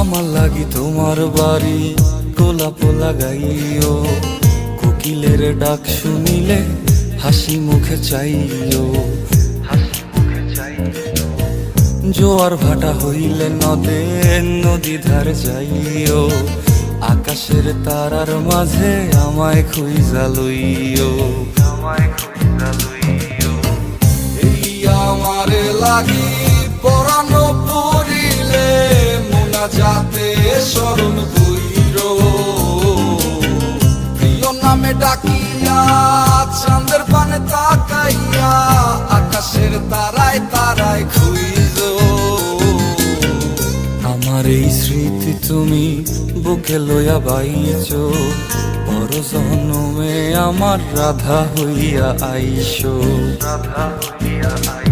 আমার লাগি তোমার বাড়ি গোলাপ লাগাইও, কোকিলের ডাক শুনিলে হাসি মুখে চাইও, জোয়ার ভাটা হইলে নদে নদী ধারে যাইও, আকাশের তারার মাঝে আমায় খুঁজা লইও, এই আমারে লাগি পরানো পড়িলে মোনা যাতে স্মরণ কইর, প্রিয় নামে ডাকিয়া চাঁদের পানে তাকাইয়া আকাশের তারায় তারায় খুঁজ, আমার এই স্মৃতি তুমি বুকে লইয়া বাইছ, পর জন্মে আমার রাধা হইয়া আইসো, রাধা হইয়া আইসো।